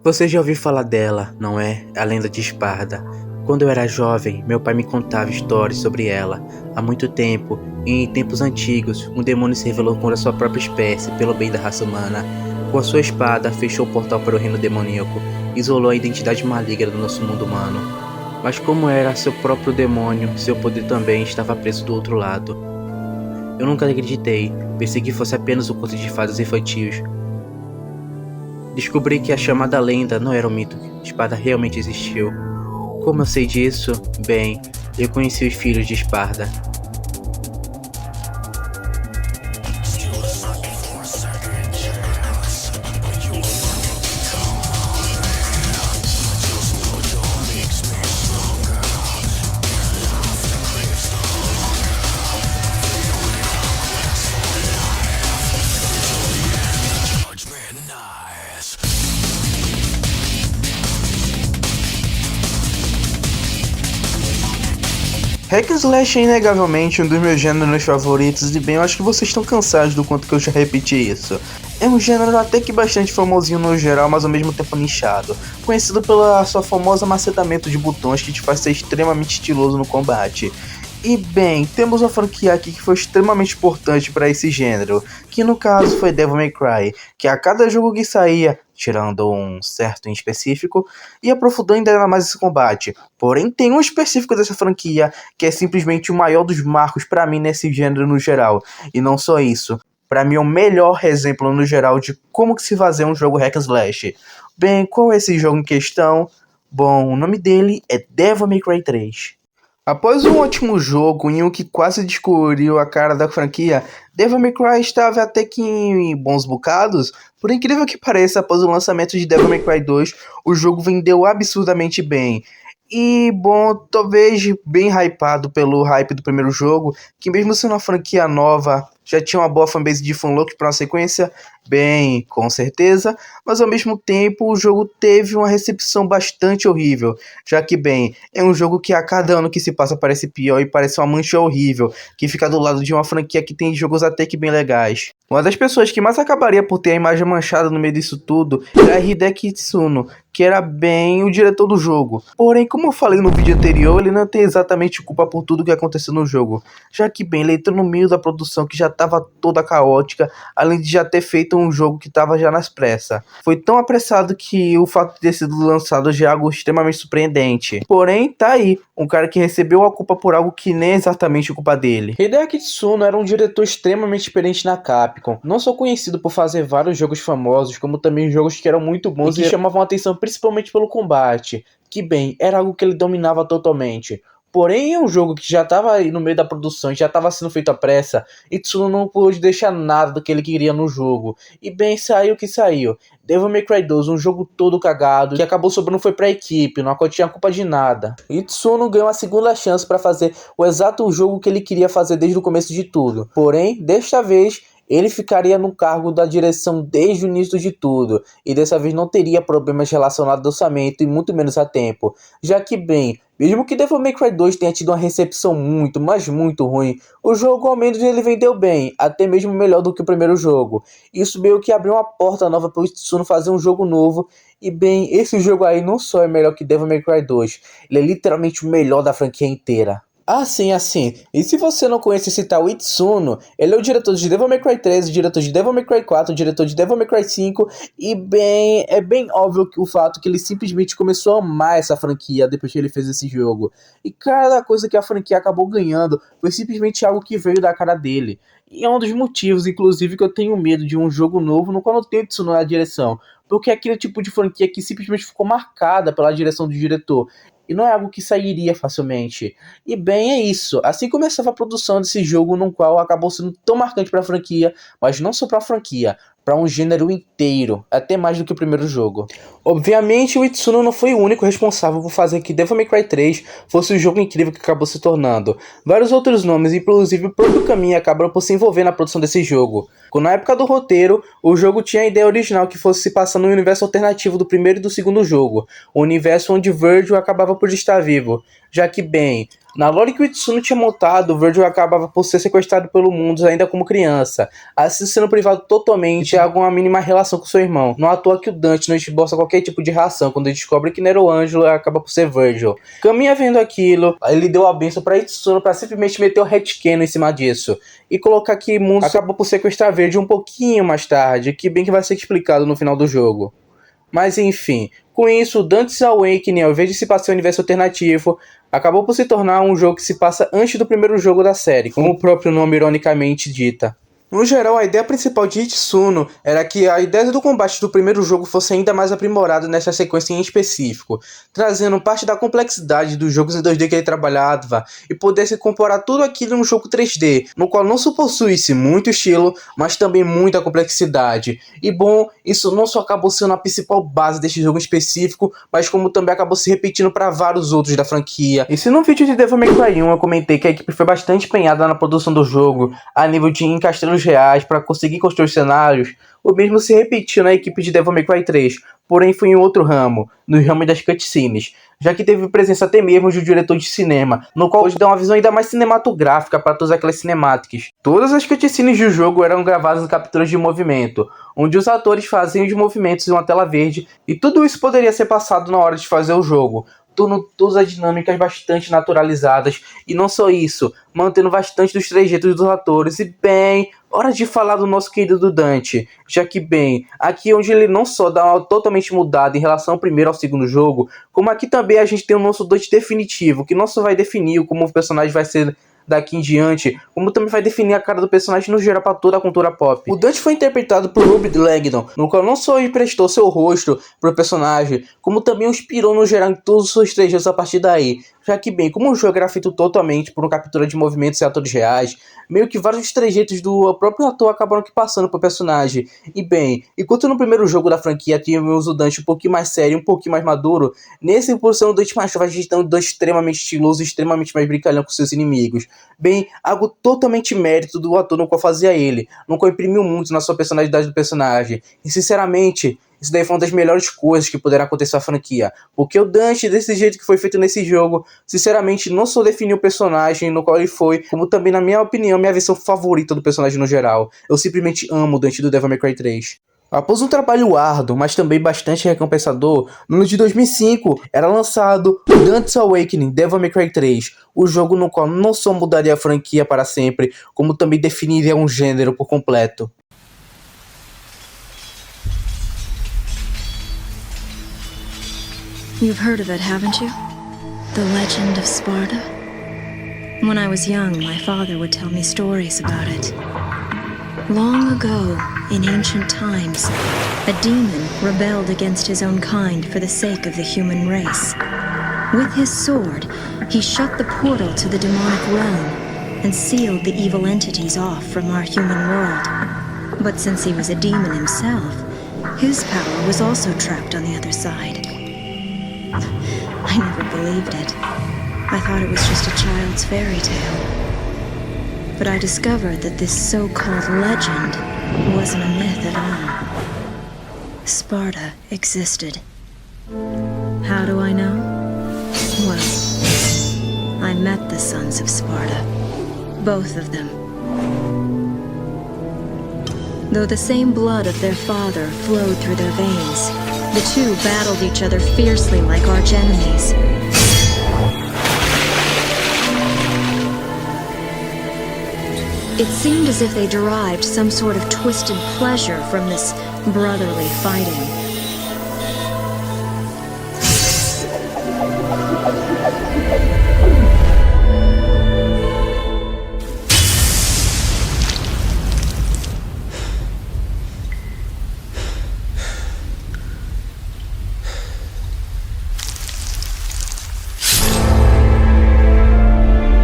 Você já ouviu falar dela, não é? A lenda de Esparda. Quando eu era jovem, meu pai me contava histórias sobre ela. Há muito tempo, em tempos antigos, um demônio se revelou contra sua própria espécie, pelo bem da raça humana. Com a sua espada, fechou o portal para o reino demoníaco, isolou a identidade maligna do nosso mundo humano. Mas como era seu próprio demônio, seu poder também estava preso do outro lado. Eu nunca acreditei, pensei que fosse apenas um conto de fadas infantis. Descobri que a chamada lenda não era um mito, a espada realmente existiu. Como eu sei disso? Bem, eu conheci os filhos de Esparda. Hack and Slash é inegavelmente um dos meus gêneros favoritos e bem, eu acho que vocês estão cansados do quanto que eu já repeti isso. É um gênero até que bastante famosinho no geral, mas ao mesmo tempo nichado, conhecido pela sua famosa macetamento de botões que te faz ser extremamente estiloso no combate. E bem, temos uma franquia aqui que foi extremamente importante para esse gênero, que no caso foi Devil May Cry, que a cada jogo que saía, tirando um certo em específico, ia aprofundando ainda mais esse combate. Porém, tem um específico dessa franquia que é simplesmente o maior dos marcos para mim nesse gênero no geral. E não só isso, para mim é o melhor exemplo no geral de como que se fazer um jogo hack and slash. Bem, qual é esse jogo em questão? Bom, o nome dele é Devil May Cry 3. Após um ótimo jogo em um que quase descobriu a cara da franquia, Devil May Cry estava até que em bons bocados. Por incrível que pareça, após o lançamento de Devil May Cry 2, o jogo vendeu absurdamente bem. E, bom, talvez bem hypado pelo hype do primeiro jogo, que mesmo sendo uma franquia nova, já tinha uma boa fanbase de fanlock para uma sequência, bem, com certeza, mas ao mesmo tempo o jogo teve uma recepção bastante horrível, já que, bem, é um jogo que a cada ano que se passa parece pior e parece uma mancha horrível, que fica do lado de uma franquia que tem jogos até que bem legais. Uma das pessoas que mais acabaria por ter a imagem manchada no meio disso tudo era Hideki Itsuno, que era bem o diretor do jogo. Porém, como eu falei no vídeo anterior, ele não tem exatamente culpa por tudo que aconteceu no jogo, já que, bem, ele entrou no meio da produção que já estava toda caótica, além de já ter feito um jogo que estava já nas pressas. Foi tão apressado que o fato de ter sido lançado já é algo extremamente surpreendente. Porém, tá aí, um cara que recebeu a culpa por algo que nem é exatamente culpa dele. Hideki Itsuno era um diretor extremamente experiente na Capcom, não só conhecido por fazer vários jogos famosos, como também jogos que eram muito bons e que chamavam a atenção principalmente pelo combate, que bem, era algo que ele dominava totalmente. Porém, em um jogo que já estava aí no meio da produção e já estava sendo feito à pressa, Itsuno não pôde deixar nada do que ele queria no jogo. E bem, saiu o que saiu. Devil May Cry 2, um jogo todo cagado, que acabou sobrando foi pra equipe, não tinha culpa de nada. Itsuno ganhou a segunda chance para fazer o exato jogo que ele queria fazer desde o começo de tudo. Porém, desta vez, ele ficaria no cargo da direção desde o início de tudo, e dessa vez não teria problemas relacionados ao orçamento e muito menos a tempo, já que, bem, mesmo que Devil May Cry 2 tenha tido uma recepção muito, mas muito ruim, o jogo ao menos ele vendeu bem, até mesmo melhor do que o primeiro jogo. Isso meio que abriu uma porta nova para o Itsuno fazer um jogo novo, e bem, esse jogo aí não só é melhor que Devil May Cry 2, ele é literalmente o melhor da franquia inteira. Assim. E se você não conhece esse tal Itsuno, ele é o diretor de Devil May Cry 3, o diretor de Devil May Cry 4, o diretor de Devil May Cry 5, e bem, é bem óbvio que o fato que ele simplesmente começou a amar essa franquia depois que ele fez esse jogo. E cada coisa que a franquia acabou ganhando foi simplesmente algo que veio da cara dele. E é um dos motivos, inclusive, que eu tenho medo de um jogo novo no qual não tem Itsuno na direção. Porque é aquele tipo de franquia que simplesmente ficou marcada pela direção do diretor. E não é algo que sairia facilmente. E bem, é isso. Assim começava a produção desse jogo, no qual acabou sendo tão marcante para a franquia, mas não só para a franquia, para um gênero inteiro, até mais do que o primeiro jogo. Obviamente, o Itsuno não foi o único responsável por fazer que Devil May Cry 3 fosse o jogo incrível que acabou se tornando. Vários outros nomes, inclusive o próprio Kamiya, acabaram por se envolver na produção desse jogo. Na época do roteiro, o jogo tinha a ideia original que fosse se passar no universo alternativo do primeiro e do segundo jogo, o universo onde Virgil acabava por estar vivo, já que, bem, Na lore que o Itsuno tinha montado, Virgil acabava por ser sequestrado pelo mundo ainda como criança, assim sendo privado totalmente de alguma mínima relação com seu irmão. Não à toa que o Dante não esboça qualquer tipo de reação quando ele descobre que não era o Ângelo e acaba por ser Virgil. Caminha vendo aquilo, ele deu a benção pra Itsuno pra simplesmente meter o headcanon em cima disso e colocar que Mundo acabou por sequestrar Virgil um pouquinho mais tarde, que bem que vai ser explicado no final do jogo. Mas enfim, com isso, Dante's Awakening, ao invés de se passar em um universo alternativo, acabou por se tornar um jogo que se passa antes do primeiro jogo da série, como o próprio nome ironicamente dita. No geral, a ideia principal de Itsuno era que a ideia do combate do primeiro jogo fosse ainda mais aprimorada nessa sequência em específico, trazendo parte da complexidade dos jogos em 2D que ele trabalhava e pudesse incorporar tudo aquilo no jogo 3D, no qual não só possuísse muito estilo, mas também muita complexidade. E bom, isso não só acabou sendo a principal base deste jogo específico, mas como também acabou se repetindo para vários outros da franquia. E se no vídeo de Devil May Cry 1 eu comentei que a equipe foi bastante empenhada na produção do jogo, a nível de encaixar reais para conseguir construir os cenários, o mesmo se repetiu na equipe de Devil May Cry 3, porém foi em outro ramo, no ramo das cutscenes, já que teve presença até mesmo de um diretor de cinema, no qual hoje dá uma visão ainda mais cinematográfica para todas aquelas cinemáticas. Todas as cutscenes do jogo eram gravadas em capturas de movimento, onde os atores faziam os movimentos em uma tela verde, e tudo isso poderia ser passado na hora de fazer o jogo, tornando todas as dinâmicas bastante naturalizadas, e não só isso, mantendo bastante dos trejeitos dos atores. E bem, hora de falar do nosso querido Dante, já que bem, aqui onde ele não só dá uma totalmente mudada em relação ao primeiro ao segundo jogo, como aqui também a gente tem o nosso Dante definitivo, que não só vai definir como o personagem vai ser daqui em diante, como também vai definir a cara do personagem no geral para toda a cultura pop. O Dante foi interpretado por Ruby Langdon, no qual não só emprestou seu rosto pro personagem, como também o inspirou no geral em todos os seus trejeitos a partir daí. Já que bem, como o jogo era feito totalmente por uma captura de movimentos e atores reais, meio que vários trejeitos do próprio ator acabaram que passando pro personagem. E bem, enquanto no primeiro jogo da franquia tínhamos o Dante um pouquinho mais sério, um pouquinho mais maduro, nesse por ser um Dante mais jovem, a gente tem um Dante extremamente estiloso, extremamente mais brincalhão com seus inimigos. Bem, algo totalmente mérito do ator no qual fazia ele, no qual imprimiu muito na sua personalidade do personagem. E sinceramente, isso daí foi uma das melhores coisas que puderam acontecer à franquia, porque o Dante, desse jeito que foi feito nesse jogo, sinceramente não só definiu o personagem no qual ele foi, como também, na minha opinião, minha versão favorita do personagem no geral. Eu simplesmente amo o Dante do Devil May Cry 3. Após um trabalho árduo, mas também bastante recompensador, no ano de 2005 era lançado Dante's Awakening Devil May Cry 3, o jogo no qual não só mudaria a franquia para sempre, como também definiria um gênero por completo. You've heard of it, haven't you? The Legend of Sparta? When I was young, my father would tell me stories about it. Long ago, in ancient times, a demon rebelled against his own kind for the sake of the human race. With his sword, he shut the portal to the demonic realm and sealed the evil entities off from our human world. But since he was a demon himself, his power was also trapped on the other side. I never believed it. I thought it was just a child's fairy tale. But I discovered that this so-called legend wasn't a myth at all. Sparta existed. How do I know? Well, I met the sons of Sparta. Both of them. Though the same blood of their father flowed through their veins, the two battled each other fiercely like arch enemies. It seemed as if they derived some sort of twisted pleasure from this brotherly fighting.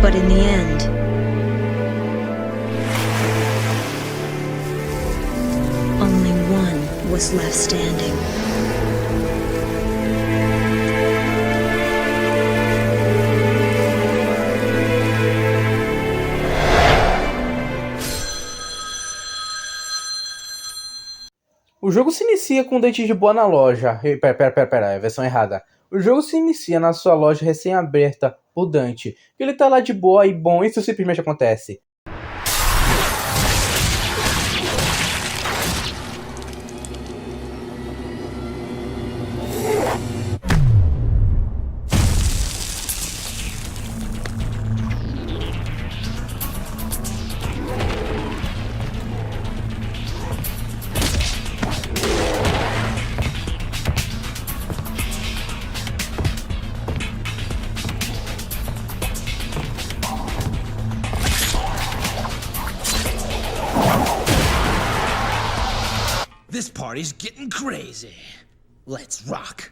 But in the end, only one was left standing. O jogo se inicia com o Dante de boa na loja. Pera, é a versão errada. O jogo se inicia na sua loja recém-aberta, por Dante. Ele tá lá de boa e bom, isso simplesmente acontece. This party's getting crazy. Let's rock.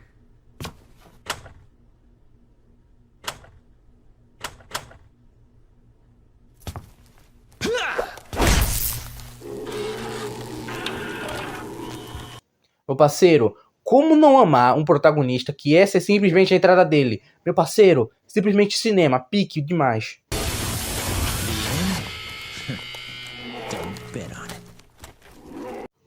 Meu parceiro, como não amar um protagonista que essa é simplesmente a entrada dele? Meu parceiro, simplesmente cinema, pique demais. Don't bet on it.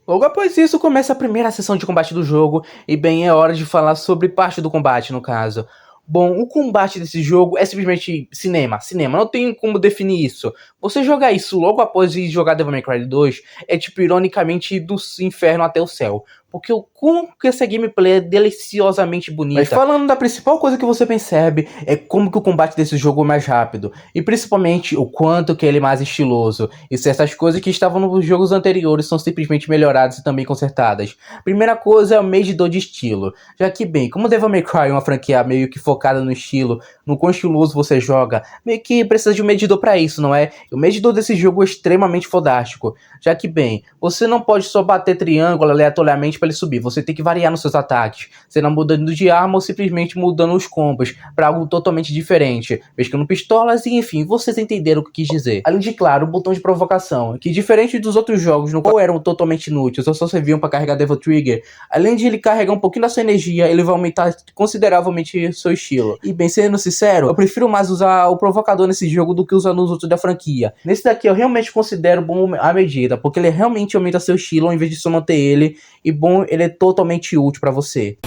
Logo após isso, começa a primeira sessão de combate do jogo, e bem, é hora de falar sobre parte do combate, no caso. Bom, o combate desse jogo é simplesmente cinema, não tem como definir isso. Você jogar isso logo após jogar Devil May Cry 2 é tipo, ironicamente, do inferno até o céu. Porque como que essa gameplay é deliciosamente bonita. Mas falando da principal coisa que você percebe, é como que o combate desse jogo é mais rápido. E principalmente o quanto que ele é mais estiloso. E se essas coisas que estavam nos jogos anteriores são simplesmente melhoradas e também consertadas. Primeira coisa é o medidor de estilo. Já que bem, como Devil May Cry é uma franquia meio que focada no estilo, no quão estiloso você joga, meio que precisa de um medidor pra isso, não é? O medidor desse jogo é extremamente fodástico. Já que bem, você não pode só bater triângulo aleatoriamente para ele subir, você tem que variar nos seus ataques, sendo mudando de arma ou simplesmente mudando os combos para algo totalmente diferente, pescando pistolas e enfim, vocês entenderam o que quis dizer. Além de, claro, o botão de provocação, que diferente dos outros jogos no qual eram totalmente inúteis ou só serviam para carregar Devil Trigger, além de ele carregar um pouquinho da sua energia, ele vai aumentar consideravelmente o seu estilo. E bem, sendo sincero, eu prefiro mais usar o provocador nesse jogo do que usar nos outros da franquia. Nesse daqui eu realmente considero bom a medida, porque ele realmente aumenta seu estilo ao invés de só manter ele, e bom, ele é totalmente útil pra você.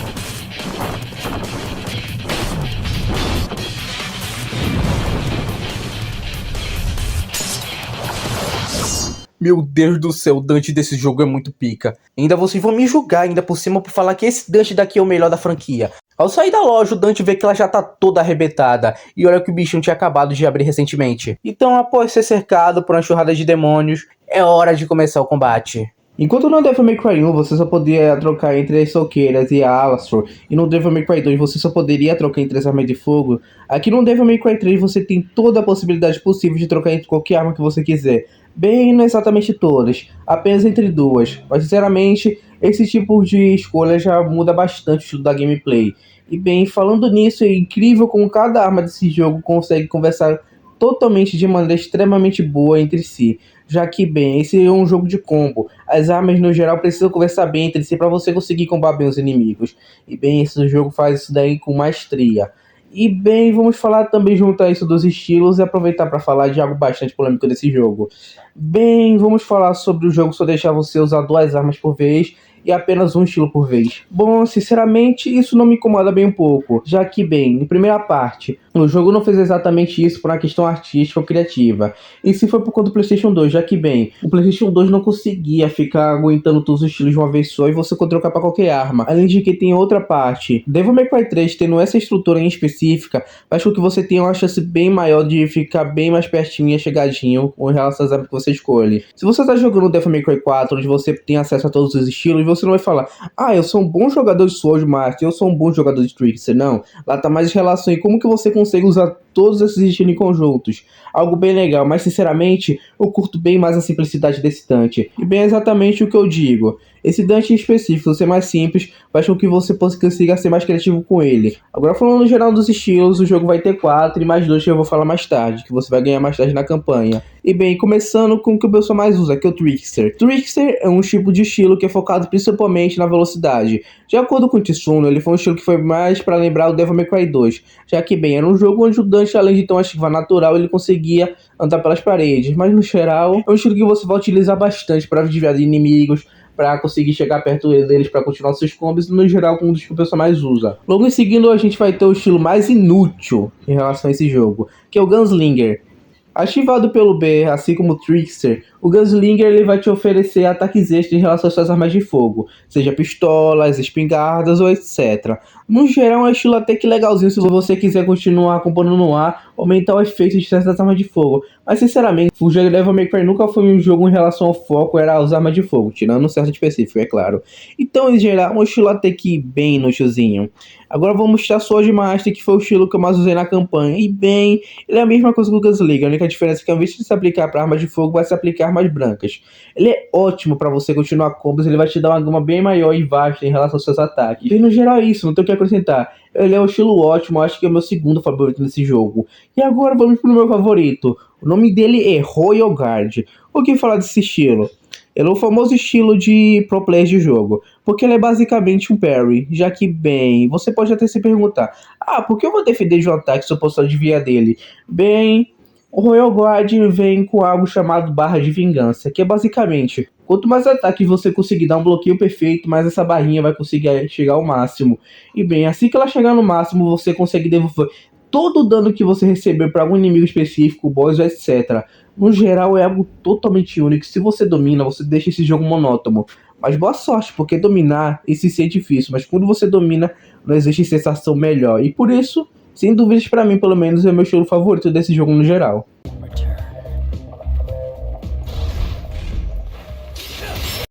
Meu Deus do céu, o Dante desse jogo é muito pica. Ainda vocês vão me julgar ainda por cima por falar que esse Dante daqui é o melhor da franquia. Ao sair da loja, o Dante vê que ela já tá toda arrebentada, e olha que o bichinho tinha acabado de abrir recentemente. Então, após ser cercado por uma enxurrada de demônios, é hora de começar o combate. Enquanto no Devil May Cry 1 você só podia trocar entre as Soqueiras e a Alastor, e no Devil May Cry 2 você só poderia trocar entre as armas de fogo, aqui no Devil May Cry 3 você tem toda a possibilidade possível de trocar entre qualquer arma que você quiser. Bem, não exatamente todas, apenas entre duas, mas sinceramente, esse tipo de escolha já muda bastante o estilo da gameplay. E bem, falando nisso, é incrível como cada arma desse jogo consegue conversar totalmente de maneira extremamente boa entre si. Já que, bem, esse é um jogo de combo. As armas, no geral, precisam conversar bem entre si para você conseguir combater bem os inimigos. E, bem, esse jogo faz isso daí com maestria. E, bem, vamos falar também juntar isso dos estilos e aproveitar para falar de algo bastante polêmico desse jogo. Bem, vamos falar sobre o jogo só deixar você usar 2 armas por vez e apenas um estilo por vez. Bom, sinceramente, isso não me incomoda bem um pouco, já que, bem, em primeira parte, o jogo não fez exatamente isso por uma questão artística ou criativa, e se foi por conta do PlayStation 2, já que, bem, o PlayStation 2 não conseguia ficar aguentando todos os estilos de uma vez só e você pode trocar para qualquer arma. Além de que tem outra parte, Devil May Cry 3 tendo essa estrutura em específica, faz com que você tenha uma chance bem maior de ficar bem mais pertinho e chegadinho com relação às armas que você escolhe. Se você está jogando Devil May Cry 4, onde você tem acesso a todos os estilos, você não vai falar, eu sou um bom jogador de Sword Master, eu sou um bom jogador de Trickster. Não, lá tá mais em relação em como que você consegue usar todos esses estilos em conjuntos. Algo bem legal, mas sinceramente, eu curto bem mais a simplicidade desse Dante. E bem exatamente o que eu digo. Esse Dante em específico, ser mais simples, faz com que você consiga ser mais criativo com ele. Agora falando no geral dos estilos, o jogo vai ter 4 e mais 2 que eu vou falar mais tarde, que você vai ganhar mais tarde na campanha. E bem, começando com o que o pessoal mais usa, que é o Trickster. Trickster é um tipo de estilo que é focado principalmente na velocidade. De acordo com o Tsuno, ele foi um estilo que foi mais para lembrar o Devil May Cry 2, já que bem, era um jogo onde o Dante, além de ter uma esquiva natural, ele conseguia andar pelas paredes, mas no geral é um estilo que você vai utilizar bastante para desviar de inimigos, pra conseguir chegar perto deles pra continuar seus combos, e no geral um dos que o pessoal mais usa. Logo em seguida a gente vai ter o estilo mais inútil em relação a esse jogo, que é o Gunslinger. Ativado pelo B, assim como o Trickster, o Gunslinger ele vai te oferecer ataques extras em relação às suas armas de fogo, seja pistolas, espingardas ou etc. No geral é um estilo até que legalzinho se você quiser continuar acompanhando no ar, aumentar o efeito de certas armas de fogo. Mas sinceramente, o Devil May Cry nunca foi um jogo em relação ao foco, era as armas de fogo, tirando um certo específico, é claro. Então em geral é um estilo até que bem inutilzinho. Agora vou mostrar Sword Master, que foi o estilo que eu mais usei na campanha. E bem, ele é a mesma coisa que o Gunslinger, a única diferença é que ao invés de se aplicar para armas de fogo, vai se aplicar armas brancas. Ele é ótimo para você continuar combos, ele vai te dar uma gama bem maior e vasta em relação aos seus ataques. E no geral é isso, não tenho o que acrescentar. Ele é um estilo ótimo, acho que é o meu segundo favorito nesse jogo. E agora vamos pro meu favorito. O nome dele é Royal Guard. O que falar desse estilo? Ele é o famoso estilo de pro players de jogo, porque ele é basicamente um parry, já que, bem, você pode até se perguntar, por que eu vou defender de um ataque se eu posso desviar dele? Bem, o Royal Guard vem com algo chamado barra de vingança, que é basicamente, quanto mais ataques você conseguir dar um bloqueio perfeito, mais essa barrinha vai conseguir chegar ao máximo. E bem, assim que ela chegar no máximo, você consegue devolver todo o dano que você recebeu para algum inimigo específico, boss, etc. No geral é algo totalmente único. Se você domina, você deixa esse jogo monótono. Mas boa sorte, porque dominar se sente difícil. Mas quando você domina, não existe sensação melhor. E por isso, sem dúvidas pra mim, pelo menos, é o meu estilo favorito desse jogo no geral.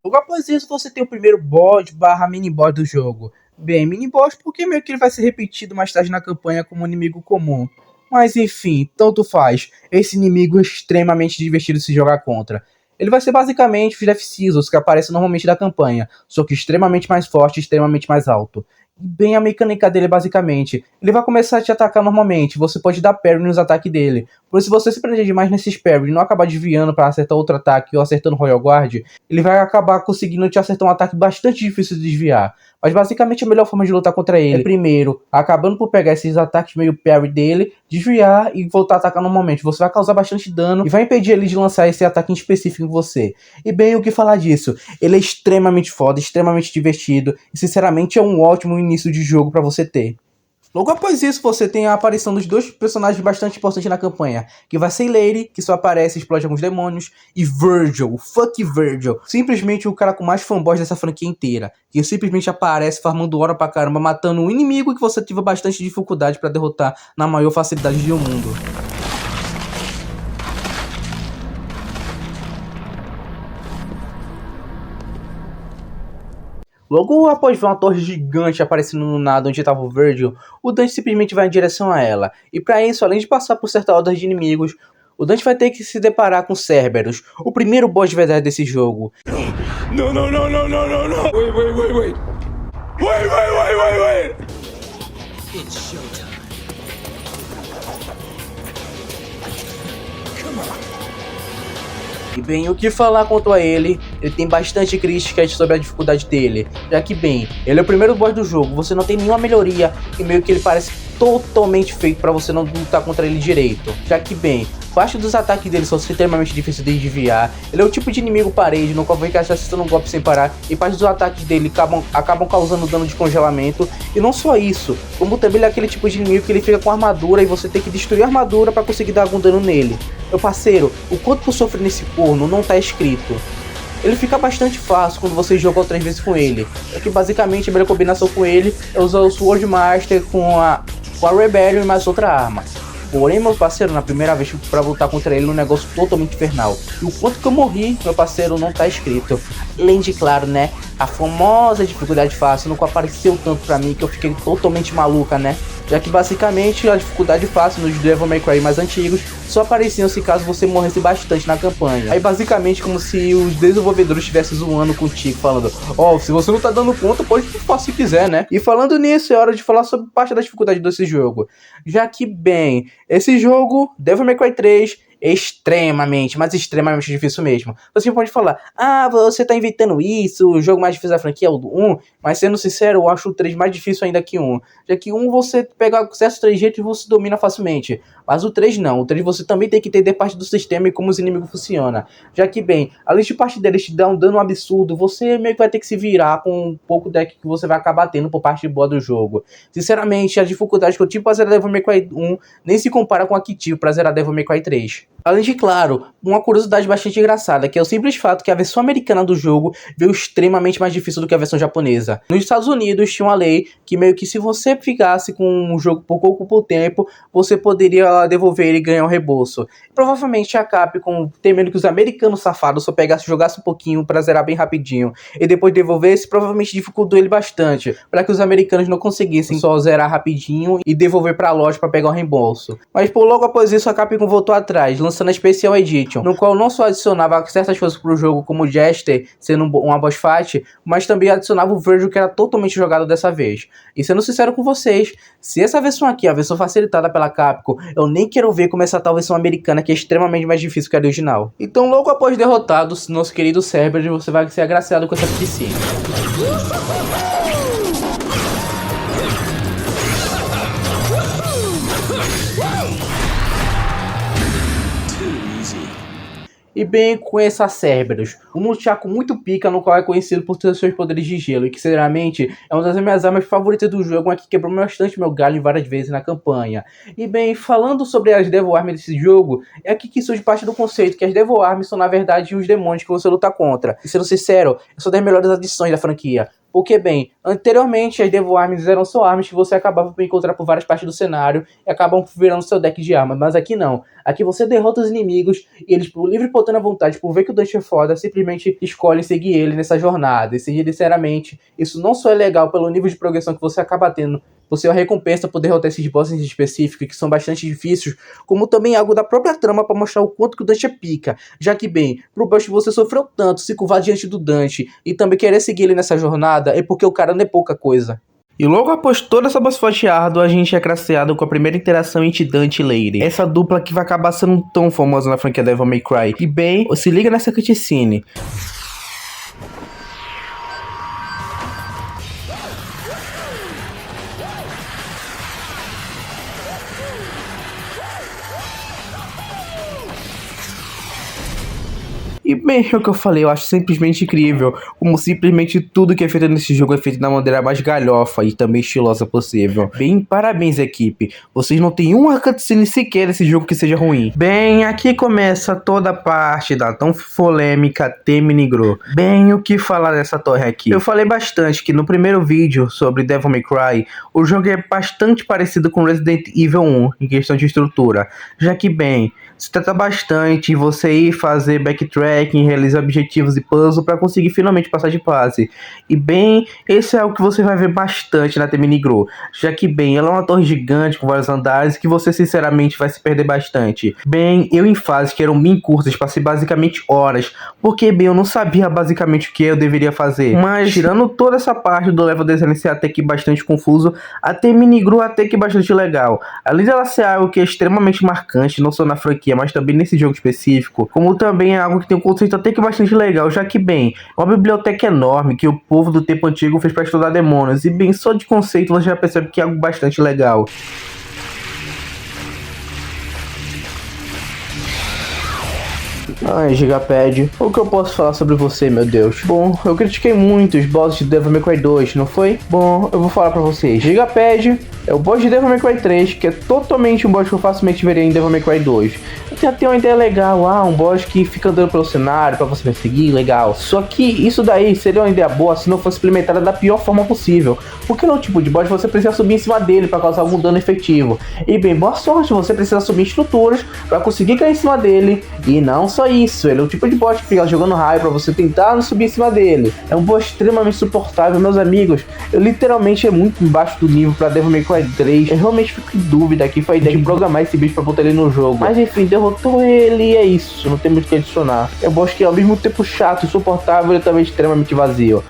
Logo após isso, você tem o primeiro boss barra mini boss do jogo. Bem, mini boss porque meio que ele vai ser repetido mais tarde na campanha como um inimigo comum. Mas enfim, tanto faz. Esse inimigo é extremamente divertido de se jogar contra. Ele vai ser basicamente os Death Scissors que aparecem normalmente da campanha, só que extremamente mais forte e extremamente mais alto. Bem, a mecânica dele é basicamente, ele vai começar a te atacar normalmente, você pode dar parry nos ataques dele. Por isso, se você se prender demais nesses parry e não acabar desviando para acertar outro ataque ou acertando Royal Guard, ele vai acabar conseguindo te acertar um ataque bastante difícil de desviar. Mas basicamente a melhor forma de lutar contra ele é primeiro, acabando por pegar esses ataques meio parry dele, desviar e voltar a atacar normalmente. Você vai causar bastante dano e vai impedir ele de lançar esse ataque em específico em você. E bem, o que falar disso? Ele é extremamente foda, extremamente divertido e sinceramente é um ótimo início de jogo pra você ter. Logo após isso, você tem a aparição dos dois personagens bastante importantes na campanha, que vai ser Lady, que só aparece e explode alguns demônios, e Virgil, o fuck Virgil, simplesmente o cara com mais fanboys dessa franquia inteira, que simplesmente aparece farmando hora pra caramba, matando um inimigo que você teve bastante dificuldade pra derrotar na maior facilidade do mundo. Logo após ver uma torre gigante aparecendo no nada onde estava o Virgil, o Dante simplesmente vai em direção a ela. E para isso, além de passar por certa horda de inimigos, o Dante vai ter que se deparar com Cerberus, o primeiro boss de verdade desse jogo. No, no, no, no, no, no, no. Wait. Wait. It's showtime. Come on. E bem, o que falar quanto a ele tem bastante críticas sobre a dificuldade dele, já que bem, ele é o primeiro boss do jogo, você não tem nenhuma melhoria e meio que ele parece totalmente feito para você não lutar contra ele direito, já que bem, parte dos ataques dele são extremamente difíceis de desviar, ele é o tipo de inimigo parede, no qual vai ficar acertando um golpe sem parar, e parte dos ataques dele acabam causando dano de congelamento, e não só isso, como também ele é aquele tipo de inimigo que ele fica com armadura e você tem que destruir a armadura para conseguir dar algum dano nele. Meu parceiro, o quanto tu sofre nesse corno não tá escrito. Ele fica bastante fácil quando você joga outras vezes com ele, é que basicamente a melhor combinação com ele é usar o Sword Master com a Rebellion e mais outra arma. Porém, meu parceiro, na primeira vez pra lutar contra ele, um negócio totalmente infernal. E o quanto que eu morri, meu parceiro, não tá escrito. Além de, claro, né, a famosa dificuldade fácil, no qual apareceu tanto pra mim que eu fiquei totalmente maluca, né? Já que basicamente a dificuldade fácil nos Devil May Cry mais antigos só apareciam se caso você morresse bastante na campanha. Aí basicamente como se os desenvolvedores estivessem zoando contigo, falando: ó, se você não tá dando conta, pode fazer se quiser, né? E falando nisso, é hora de falar sobre parte da dificuldade desse jogo. Já que, bem, esse jogo, Devil May Cry 3, extremamente, mas extremamente difícil mesmo. Você pode falar, você tá inventando isso, o jogo mais difícil da franquia é o do 1, mas sendo sincero, eu acho o 3 mais difícil ainda que 1. Já que 1 você pega certos trejeitos e você domina facilmente, mas o 3 não. O 3 você também tem que entender parte do sistema e como os inimigos funcionam. Já que, bem, além de parte deles te dar um dano absurdo, você meio que vai ter que se virar com um pouco deck que você vai acabar tendo por parte boa do jogo. Sinceramente, a dificuldade que eu tive pra zerar Devil May Cry 1 nem se compara com a que tive pra zerar Devil May Cry 3. Além de, claro, uma curiosidade bastante engraçada, que é o simples fato que a versão americana do jogo veio extremamente mais difícil do que a versão japonesa. Nos Estados Unidos tinha uma lei que meio que se você ficasse com um jogo por pouco tempo, você poderia devolver ele e ganhar um reembolso. Provavelmente a Capcom, temendo que os americanos safados só pegassem e jogassem um pouquinho pra zerar bem rapidinho e depois devolvesse, provavelmente dificultou ele bastante, para que os americanos não conseguissem só zerar rapidinho e devolver pra loja pra pegar o reembolso. Mas logo após isso a Capcom voltou atrás, lançando a Special Edition, no qual não só adicionava certas coisas pro jogo, como o Jester sendo uma boss fight, mas também adicionava o Virgil, que era totalmente jogado dessa vez. E sendo sincero com vocês, se essa versão aqui, a versão facilitada pela Capcom, eu nem quero ver como essa tal versão americana, que é extremamente mais difícil que a original. Então logo após derrotado nosso querido Cerberus, você vai ser agraciado com essa cutscene. E bem, com essa Cerberus, um nunchaku muito pica, no qual é conhecido por ter seus poderes de gelo, e que sinceramente é uma das minhas armas favoritas do jogo, uma que quebrou bastante meu galho várias vezes na campanha. E bem, falando sobre as Devil Arms desse jogo, é aqui que surge parte do conceito que as Devil Arms são na verdade os demônios que você luta contra. E sendo sincero, são das melhores adições da franquia. Porque, bem, anteriormente as Devil Arms eram só armas que você acabava por encontrar por várias partes do cenário e acabam virando seu deck de armas, mas aqui não. Aqui você derrota os inimigos e eles, por livre e espontânea vontade, por ver que o Dante é foda, simplesmente escolhem seguir ele nessa jornada. E, sinceramente, isso não só é legal pelo nível de progressão que você acaba tendo, você é uma recompensa por derrotar esses bosses específicos que são bastante difíceis, como também algo da própria trama para mostrar o quanto que o Dante é pica, já que, bem, pro boss você sofreu tanto se curvar diante do Dante e também querer seguir ele nessa jornada, é porque o cara não é pouca coisa. E logo após toda essa boss fight árdua, a gente é agraciado com a primeira interação entre Dante e Lady. Essa dupla que vai acabar sendo tão famosa na franquia Devil May Cry. E bem, se liga nessa cutscene. E bem, é o que eu falei, eu acho simplesmente incrível como simplesmente tudo que é feito nesse jogo é feito da maneira mais galhofa e também estilosa possível. Bem, parabéns, equipe. Vocês não tem uma cutscene sequer desse jogo que seja ruim. Bem, aqui começa toda a parte da tão polêmica Temminigro. Bem, o que falar dessa torre aqui? Eu falei bastante que no primeiro vídeo sobre Devil May Cry, o jogo é bastante parecido com Resident Evil 1 em questão de estrutura, já que, bem, se trata bastante em você ir fazer backtracking, realizar objetivos e puzzle para conseguir finalmente passar de fase. E bem, esse é o que você vai ver bastante na Temminigro, já que, bem, ela é uma torre gigante com vários andares que você sinceramente vai se perder bastante. Bem, eu em fases que eram bem curtas, passei basicamente horas, porque, bem, eu não sabia basicamente o que eu deveria fazer. Mas, tirando toda essa parte do level design ser até que bastante confuso, a Temminigro é até que bastante legal. Além dela ser algo que é extremamente marcante, não só na franquia, mas também nesse jogo específico, como também é algo que tem um conceito até que bastante legal, já que, bem, é uma biblioteca enorme que o povo do tempo antigo fez para estudar demônios, e bem, só de conceito você já percebe que é algo bastante legal. Ai, Gigapad, o que eu posso falar sobre você, meu Deus? Bom, eu critiquei muito os bosses de Devil May Cry 2, não foi? Bom, eu vou falar pra vocês. Gigapad é o boss de Devil May Cry 3, que é totalmente um boss que eu facilmente veria em Devil May Cry 2. Já tem uma ideia legal, um boss que fica andando pelo cenário pra você perseguir, legal. Só que isso daí seria uma ideia boa se não fosse implementada da pior forma possível. Porque no tipo de boss você precisa subir em cima dele pra causar algum dano efetivo. E bem, boa sorte, você precisa subir estruturas pra conseguir cair em cima dele. E não só isso, ele é o tipo de boss que fica jogando raio pra você tentar não subir em cima dele. É um boss extremamente suportável, meus amigos. Eu literalmente é muito embaixo do nível pra Devil May Cry 3. Eu realmente fico em dúvida aqui, foi a ideia de programar esse bicho pra botar ele no jogo. Mas enfim, derrotou ele e é isso, não tem muito o que adicionar. É um boss que é ao mesmo tempo chato e insuportável e também extremamente vazio.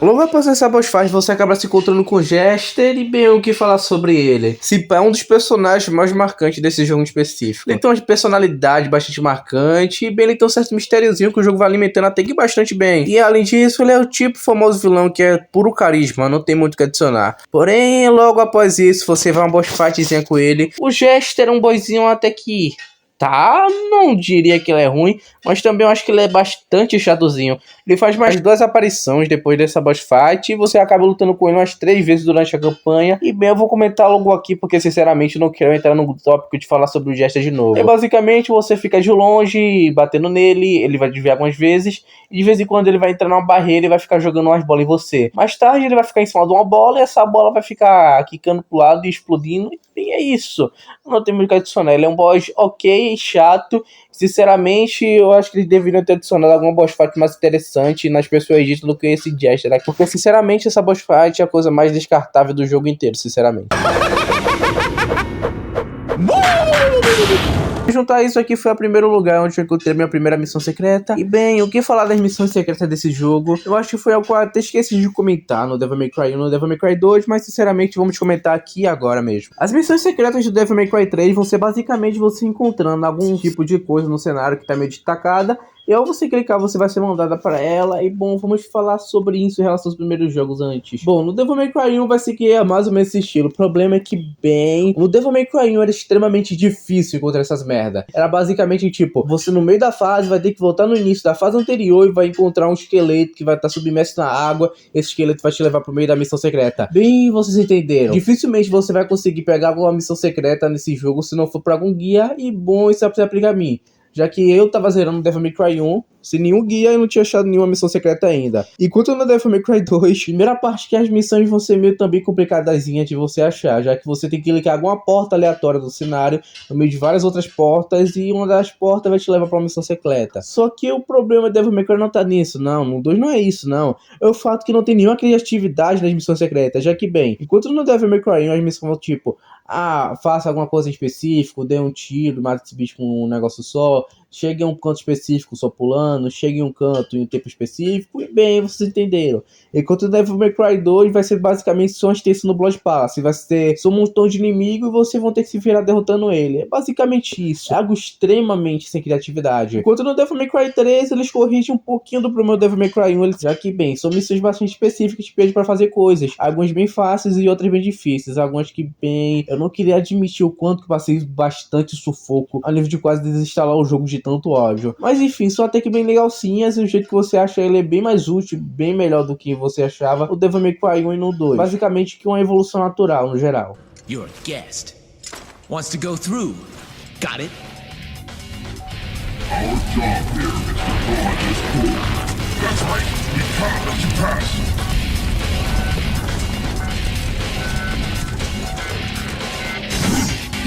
Logo após essa boss fight, você acaba se encontrando com o Jester e bem o que falar sobre ele. Se pá, é um dos personagens mais marcantes desse jogo em específico. Ele tem uma personalidade bastante marcante e bem, ele tem um certo mistériozinho que o jogo vai alimentando até que bastante bem. E além disso, ele é o tipo famoso vilão que é puro carisma, não tem muito o que adicionar. Porém, logo após isso, você vai uma boss fightzinha com ele. O Jester é um boyzinho até que... tá, não diria que ele é ruim, mas também eu acho que ele é bastante chatozinho. Ele faz mais 2 aparições depois dessa boss fight e você acaba lutando com ele umas 3 vezes durante a campanha. E bem, eu vou comentar logo aqui porque sinceramente eu não quero entrar no tópico de falar sobre o Jester de novo. Basicamente você fica de longe batendo nele, ele vai desviar algumas vezes e de vez em quando ele vai entrar numa barreira e vai ficar jogando umas bolas em você. Mais tarde ele vai ficar em cima de uma bola e essa bola vai ficar quicando pro lado e explodindo. E é isso. Não tem muito o que adicionar. Ele é um boss ok, chato. Sinceramente, eu acho que eles deveriam ter adicionado alguma boss fight mais interessante nas pessoas ditas do que esse Jester aqui. Porque, sinceramente, essa boss fight é a coisa mais descartável do jogo inteiro, sinceramente. Juntar isso aqui foi o primeiro lugar onde eu encontrei minha primeira missão secreta. E bem, o que falar das missões secretas desse jogo? Eu acho que foi algo que eu até esqueci de comentar no Devil May Cry 1 e no Devil May Cry 2, mas sinceramente vamos comentar aqui agora mesmo. As missões secretas do Devil May Cry 3 vão ser basicamente você encontrando algum tipo de coisa no cenário que tá meio destacada. E ao você clicar, você vai ser mandada para ela. E bom, vamos falar sobre isso em relação aos primeiros jogos antes. Bom, no Devil May Cry 1 vai seguir mais ou menos esse estilo. O problema é que, bem, no Devil May Cry 1 era extremamente difícil encontrar essas merda. Era basicamente tipo, você no meio da fase vai ter que voltar no início da fase anterior e vai encontrar um esqueleto que vai estar submerso na água. Esse esqueleto vai te levar pro meio da missão secreta. Bem, vocês entenderam. Dificilmente você vai conseguir pegar alguma missão secreta nesse jogo se não for por algum guia. E bom, isso se aplica a mim, já que eu tava zerando Devil May Cry 1 sem nenhum guia e não tinha achado nenhuma missão secreta ainda. Enquanto no Devil May Cry 2, primeira parte que as missões vão ser meio também complicadazinhas de você achar, já que você tem que clicar alguma porta aleatória do cenário no meio de várias outras portas e uma das portas vai te levar pra uma missão secreta. Só que o problema do Devil May Cry não tá nisso, não. No 2 não é isso, não. É o fato que não tem nenhuma criatividade nas missões secretas, já que bem, enquanto no Devil May Cry 1 as missões vão tipo, faça alguma coisa em específico, dê um tiro, mate esse bicho com um negócio só, chegue a um canto específico só pulando, chegue em um canto em um tempo específico, e bem, vocês entenderam. Enquanto o Devil May Cry 2 vai ser basicamente só uma extensão no Blood Palace, vai ser só um montão de inimigo e vocês vão ter que se virar derrotando ele. É basicamente isso, é algo extremamente sem criatividade. Enquanto no Devil May Cry 3 eles corrigem um pouquinho do problema do Devil May Cry 1, já que bem, são missões bastante específicas que pedem para fazer coisas, algumas bem fáceis e outras bem difíceis, algumas que bem, eu não queria admitir o quanto que passei bastante sufoco a nível de quase desinstalar o jogo de tanto ódio. Mas enfim, são até que bem legalzinhas e o jeito que você acha ele é bem mais útil, bem melhor do que você achava o Devil May Cry 1 e no 2. Basicamente que uma evolução natural no geral. Your guest wants to go through. Got it? Our job here is to guard this door. That's right, we cannot let you pass.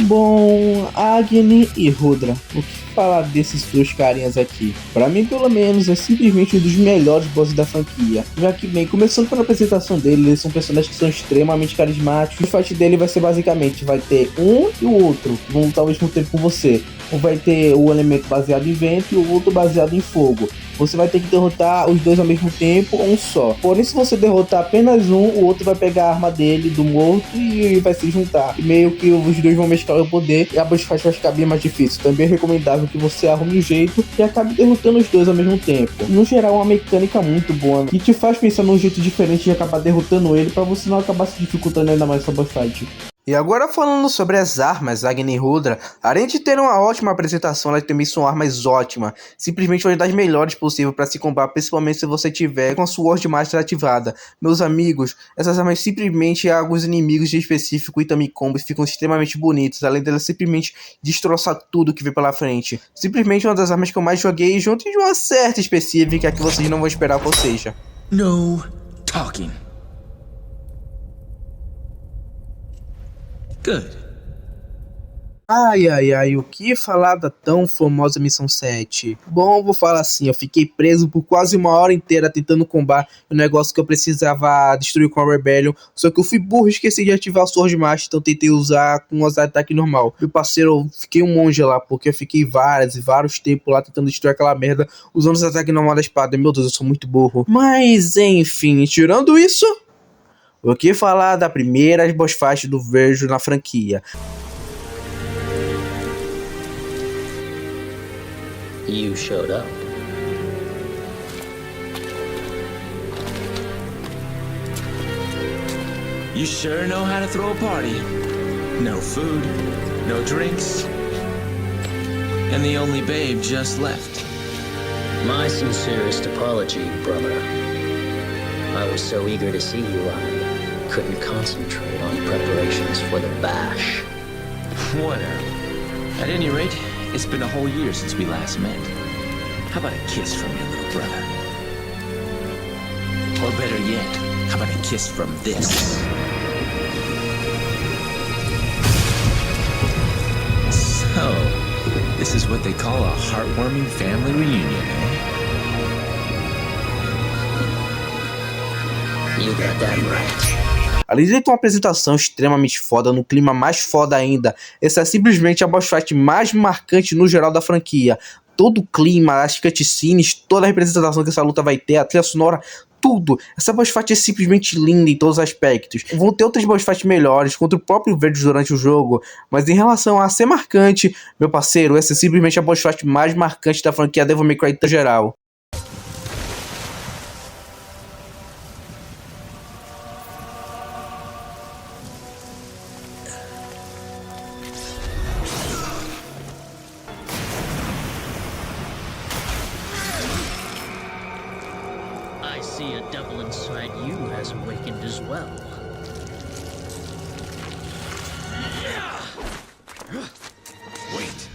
Bom, Agni e Rudra, o que falar desses dois carinhas aqui? Pra mim, pelo menos, é simplesmente um dos melhores bosses da franquia, já que, bem, começando pela apresentação dele, eles são personagens que são extremamente carismáticos. O fight dele vai ser basicamente, vai ter um e o outro que vão lutar ao mesmo tempo com você. Um vai ter o elemento baseado em vento e o outro baseado em fogo. Você vai ter que derrotar os dois ao mesmo tempo ou um só. Porém, se você derrotar apenas um, o outro vai pegar a arma dele, do morto, e vai se juntar. E meio que os dois vão mesclar o poder e a boss fight vai ficar bem mais difícil. Também é recomendável que você arrume um jeito e acabe derrotando os dois ao mesmo tempo. No geral, é uma mecânica muito boa, que te faz pensar num jeito diferente de acabar derrotando ele, pra você não acabar se dificultando ainda mais essa boss fight. E agora falando sobre as armas, Agni e Rudra, além de ter uma ótima apresentação, elas também são armas ótimas, simplesmente uma das melhores possível para se combater, principalmente se você tiver com a Sword Master ativada. Meus amigos, essas armas simplesmente alguns inimigos de específico e também combos ficam extremamente bonitos, além delas simplesmente destroçar tudo que vem pela frente. Simplesmente uma das armas que eu mais joguei junto de uma certa específica que vocês não vão esperar qual seja. No talking. Good. Ai, ai, ai, o que falar da tão famosa Missão 7? Bom, vou falar assim, eu fiquei preso por quase uma hora inteira tentando combar o negócio que eu precisava destruir com a Rebellion, só que eu fui burro e esqueci de ativar o Sword Master, então tentei usar com os ataques normal. Meu parceiro, eu fiquei um monge lá, porque eu fiquei vários tempos lá tentando destruir aquela merda, usando os ataques normal da espada. Meu Deus, eu sou muito burro. Mas, enfim, tirando isso, o que falar da primeira boss fight do Vergil na franquia? You showed up. You sure know how to throw a party. No food, no drinks, and the only babe just left. My sincerest apology, brother. I was so eager to see you, I couldn't concentrate on preparations for the bash. Whatever. At any rate, it's been a whole year since we last met. How about a kiss from your little brother? Or better yet, how about a kiss from this? So, this is what they call a heartwarming family reunion, eh? You got that right. Além de ter uma apresentação extremamente foda, no clima mais foda ainda, essa é simplesmente a boss fight mais marcante no geral da franquia. Todo o clima, as cutscenes, toda a representação que essa luta vai ter, a trilha sonora, tudo. Essa boss fight é simplesmente linda em todos os aspectos. Vão ter outras boss fights melhores contra o próprio Vergil durante o jogo, mas em relação a ser marcante, meu parceiro, essa é simplesmente a boss fight mais marcante da franquia Devil May Cry em geral. I see a devil inside you has awakened as well. Wait.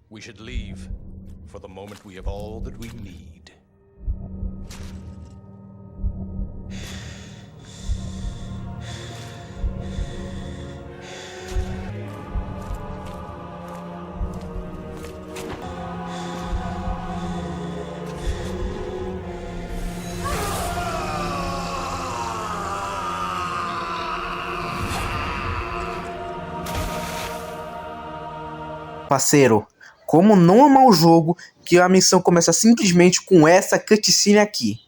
We should leave. For the moment we have all that we need. Parceiro, como não amar o jogo que a missão começa simplesmente com essa cutscene aqui.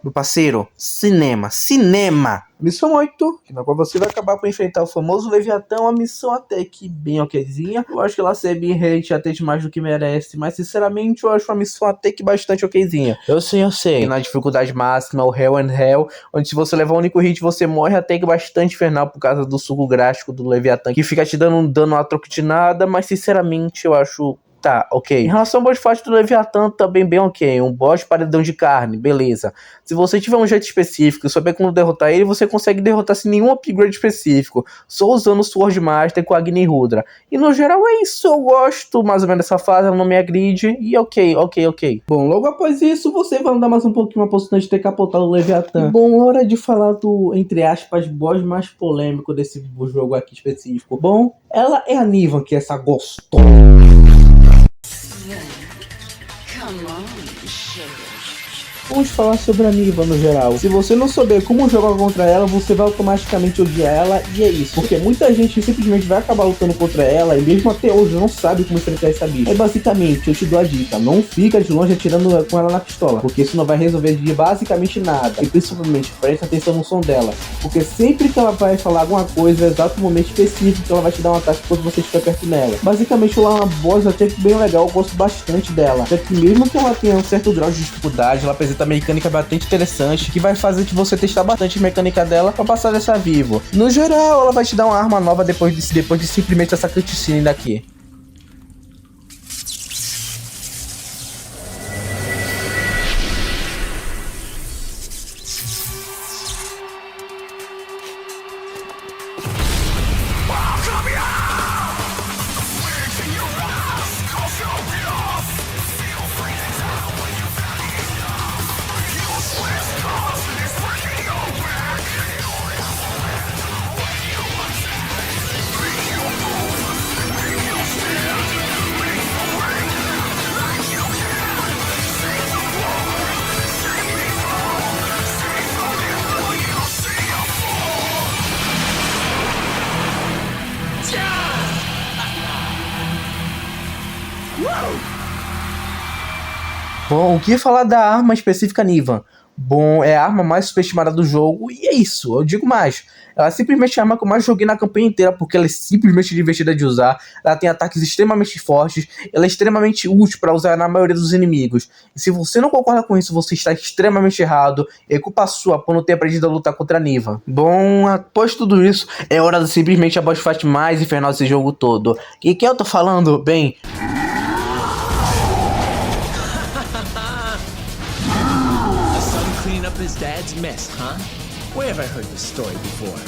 Meu parceiro, cinema. Missão 8, na qual você vai acabar por enfrentar o famoso Leviatão, a missão até que bem okzinha. Eu acho que ela recebe hate até demais do que merece, mas sinceramente eu acho uma missão até que bastante okzinha. Eu sei. Na dificuldade máxima, o Hell and Hell, onde se você levar um único hit, você morre até que bastante infernal por causa do suco gráfico do Leviatã, que fica te dando um dano a troco de nada, mas sinceramente eu acho Tá, ok. Em relação ao boss fight do Leviatã, também bem ok. Um boss paredão de carne, beleza. Se você tiver um jeito específico e souber como derrotar ele, você consegue derrotar sem nenhum upgrade específico, só usando o Sword Master com a Agni Rudra. E no geral é isso, eu gosto mais ou menos dessa fase, ela não me agride, e ok. Bom, logo após isso, você vai andar mais um pouquinho apostando de ter capotado o Leviatã. E bom, hora de falar do, entre aspas, boss mais polêmico desse jogo aqui específico. Bom, ela é a Nivan, que é essa gostosa. Vamos falar sobre a Nivan no geral. Se você não souber como jogar contra ela, você vai automaticamente odiar ela, e é isso. Porque muita gente simplesmente vai acabar lutando contra ela e mesmo até hoje não sabe como enfrentar essa bicha. É basicamente, eu te dou a dica, não fica de longe atirando com ela na pistola, porque isso não vai resolver de basicamente nada. E principalmente, presta atenção no som dela, porque sempre que ela vai falar alguma coisa, é exato momento específico que ela vai te dar um ataque quando você estiver perto dela. Basicamente, ela é uma boss até que bem legal, eu gosto bastante dela. Até que mesmo que ela tenha um certo grau de dificuldade, ela apresenta mecânica bastante interessante, que vai fazer que você testar bastante a mecânica dela pra passar dessa vivo. No geral, ela vai te dar uma arma nova depois de simplesmente essa cutscene daqui. Bom, o que falar da arma específica Nivan? Bom, é a arma mais subestimada do jogo, e é isso, eu digo mais. Ela é simplesmente a arma que eu mais joguei na campanha inteira, porque ela é simplesmente divertida de usar, ela tem ataques extremamente fortes, ela é extremamente útil para usar na maioria dos inimigos. E se você não concorda com isso, você está extremamente errado, é culpa sua por não ter aprendido a lutar contra a Nivan. Bom, após tudo isso, é hora de simplesmente a boss fight mais infernal desse jogo todo. E quem eu tô falando? Bem... Clean up his dad's mess, huh? Where have I heard this story before?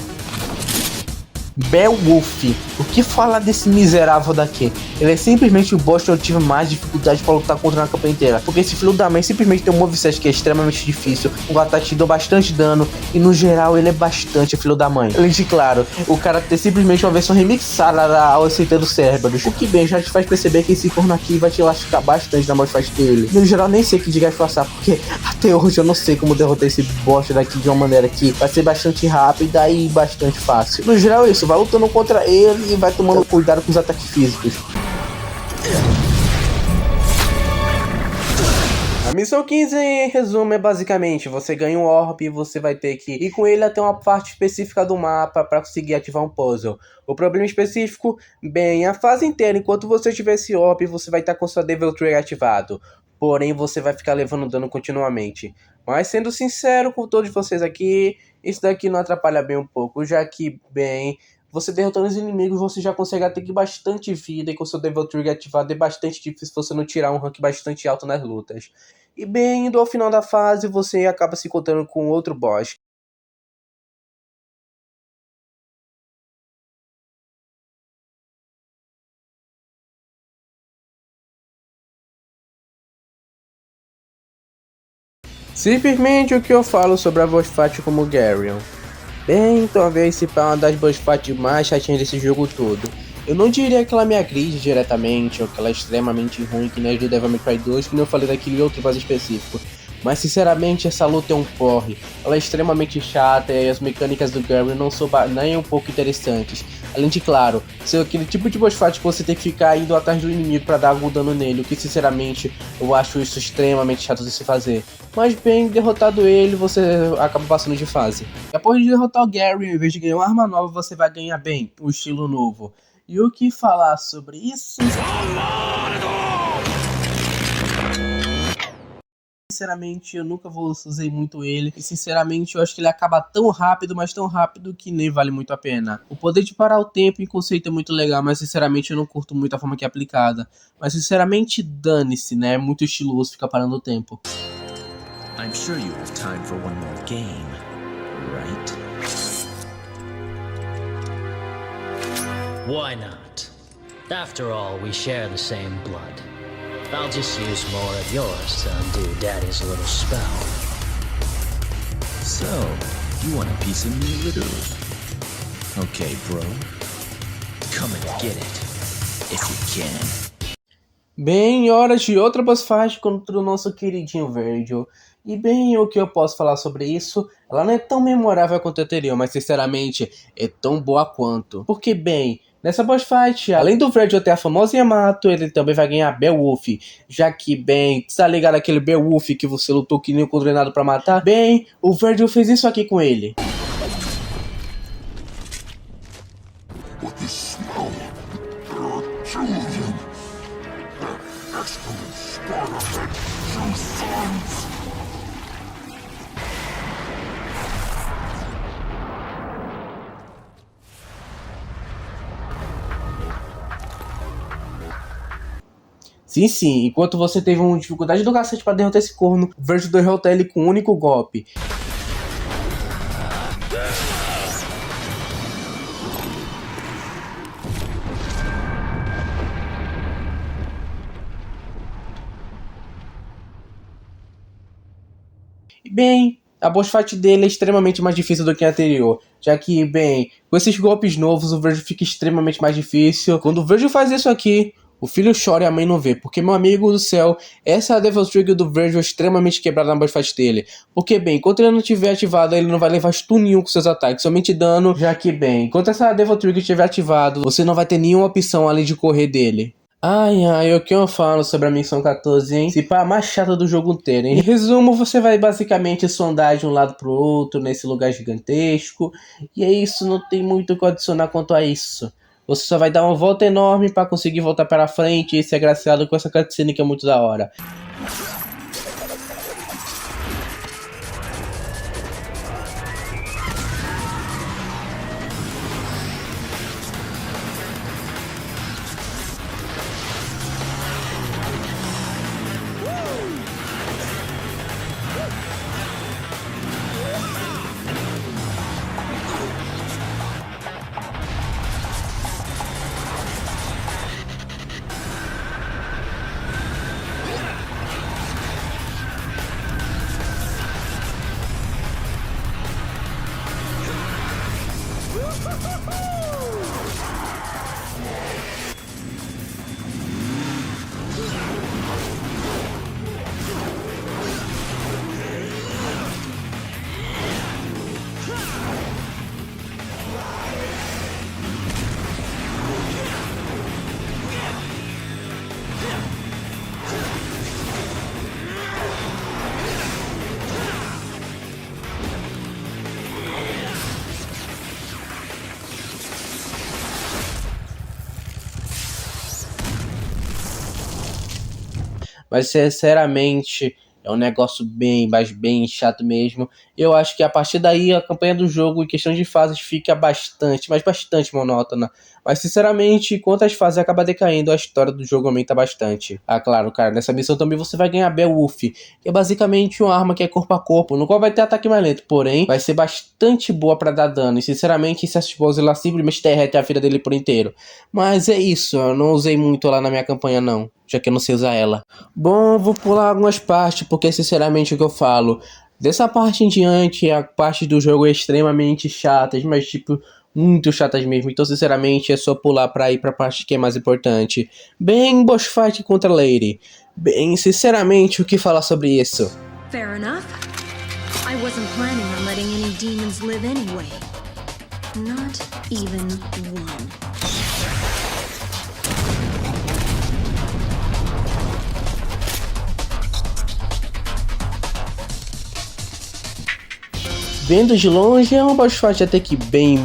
Beowulf, o que falar desse miserável daqui? Ele é simplesmente o boss que eu tive mais dificuldade para lutar contra na campanha inteira, porque esse filho da mãe simplesmente tem um moveset que é extremamente difícil, um ataque que deu bastante dano, e no geral ele é bastante filho da mãe. Além de, claro, o cara ter simplesmente uma versão remixada da Oceita do Cerberus, o que bem já te faz perceber que esse corno aqui vai te lascar bastante na boss fight dele. No geral nem sei o que diga de passar, porque até hoje eu não sei como derrotar esse boss daqui de uma maneira que vai ser bastante rápida e bastante fácil. No geral é isso, vai lutando contra ele e vai tomando cuidado com os ataques físicos. A missão 15, em resumo, é basicamente você ganha um orb e você vai ter que ir com ele até uma parte específica do mapa para conseguir ativar um puzzle. O problema específico, bem, a fase inteira, enquanto você tiver esse orb, você vai estar com sua Devil Tree ativado. Porém, você vai ficar levando dano continuamente. Mas sendo sincero com todos vocês aqui, isso daqui não atrapalha bem um pouco, já que, bem... Você derrotando os inimigos, você já consegue até que bastante vida, e com seu Devil Trigger ativado é bastante difícil você não tirar um rank bastante alto nas lutas. E bem, indo ao final da fase, você acaba se encontrando com outro boss. Simplesmente o que eu falo sobre a boss fight como Garyon. Bem, talvez se pá uma das boss fights mais chatinhas desse jogo todo. Eu não diria que ela me agride diretamente, ou que ela é extremamente ruim, que nem a do Devil May Cry 2, que nem eu falei daquele outro vaso específico. Mas sinceramente essa luta é um porre, ela é extremamente chata e as mecânicas do Gary não são nem um pouco interessantes. Além de, claro, ser aquele tipo de boss fight que você tem que ficar indo atrás do inimigo para dar algum dano nele, o que sinceramente eu acho isso extremamente chato de se fazer. Mas bem, derrotado ele, você acaba passando de fase. Depois de derrotar o Gary, em vez de ganhar uma arma nova, você vai ganhar bem, um estilo novo. E o que falar sobre isso? Sinceramente, eu nunca usei muito ele. E sinceramente, eu acho que ele acaba tão rápido, mas tão rápido que nem vale muito a pena. O poder de parar o tempo em conceito é muito legal, mas sinceramente eu não curto muito a forma que é aplicada. Mas sinceramente, dane-se, né? É muito estiloso ficar parando o tempo. I'm sure you have time for one more game, right? Why not? After all, we share the same blood. I'll just use more of yours to undo Daddy's little spell. So, you want a piece of me, literally? Okay, bro. Come and get it, if you can. Bem, hora de outra boss fight contra o nosso queridinho Virgil. E bem, o que eu posso falar sobre isso? Ela não é tão memorável quanto a anterior, mas sinceramente é tão boa quanto. Porque bem, nessa boss fight, além do Virgil ter a famosa Yamato, ele também vai ganhar Beowulf. Já que, bem, tá ligado aquele Beowulf que você lutou que nem um condenado pra matar? Bem, o Virgil fez isso aqui com ele. What the smell? There are two of them. The excellent Sparta had two sons. Sim, enquanto você teve uma dificuldade do cacete pra derrotar esse corno, o Virgil derrota ele com um único golpe. Bem, a boss fight dele é extremamente mais difícil do que a anterior, já que, bem, com esses golpes novos o Virgil fica extremamente mais difícil. Quando o Virgil faz isso aqui, o filho chora e a mãe não vê, porque, meu amigo do céu, essa é a Devil Trigger do Virgil extremamente quebrada na boss fight dele. Porque, bem, enquanto ele não tiver ativado, ele não vai levar stun nenhum com seus ataques, somente dano, já que, bem, enquanto essa Devil Trigger estiver ativado, você não vai ter nenhuma opção além de correr dele. Ai, o que eu falo sobre a missão 14, hein? Se pá, a mais chata do jogo inteiro, hein? Em resumo, você vai basicamente sondar de um lado pro outro nesse lugar gigantesco. E é isso, não tem muito o que adicionar quanto a isso. Você só vai dar uma volta enorme pra conseguir voltar para frente e ser agraciado com essa cutscene que é muito da hora. Mas sinceramente é um negócio bem chato mesmo. Eu acho que a partir daí a campanha do jogo em questão de fases fica bastante monótona. Mas sinceramente, enquanto as fases acabam decaindo, a história do jogo aumenta bastante. Ah, claro, cara, nessa missão também você vai ganhar Beowulf, que é basicamente uma arma que é corpo a corpo, no qual vai ter ataque mais lento, porém vai ser bastante boa pra dar dano. E sinceramente, se essa esposa ela simplesmente derrete a vida dele por inteiro. Mas é isso, eu não usei muito lá na minha campanha não, já que eu não sei usar ela. Bom, vou pular algumas partes, porque sinceramente o que eu falo, dessa parte em diante, a parte do jogo é extremamente chata, mas tipo, muito chatas mesmo. Então sinceramente é só pular pra ir pra parte que é mais importante. Bem, boss fight contra Lady. Bem, sinceramente, o que falar sobre isso? Fair enough. I wasn't planning on letting any demons live anyway. Not even one. Vendo de longe é uma boss fight até que bem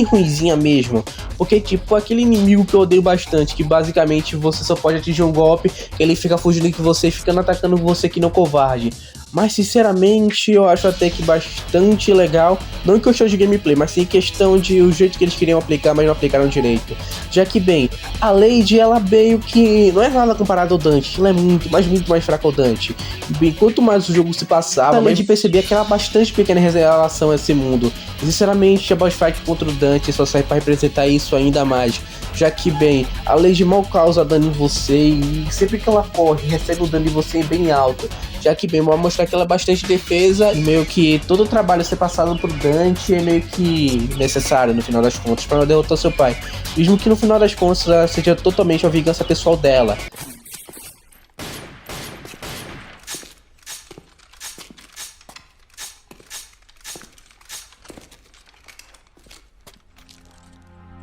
ruinzinha mesmo. Porque, tipo, aquele inimigo que eu odeio bastante, que basicamente você só pode atingir um golpe, ele fica fugindo de você e ficando atacando você que não covarde. Mas, sinceramente, eu acho até que bastante legal. Não em questão de gameplay, mas sim em questão de o jeito que eles queriam aplicar, mas não aplicaram direito. Já que, bem, a Lady, ela meio que não é nada comparado ao Dante. Ela é muito mais fraca ao Dante. E, bem, quanto mais o jogo se passava, a Lady percebia que ela é bastante pequena em relação a esse mundo. E, sinceramente, a boss fight contra o Dante só sai para representar isso ainda mais. Já que, bem, a Lady mal causa dano em você e sempre que ela corre, recebe um dano em você bem alto. Já que, bem, vai mostrar que ela é bastante defesa e meio que todo o trabalho ser passado por Dante é meio que necessário no final das contas para ela derrotar seu pai. Mesmo que no final das contas ela seja totalmente uma vingança pessoal dela.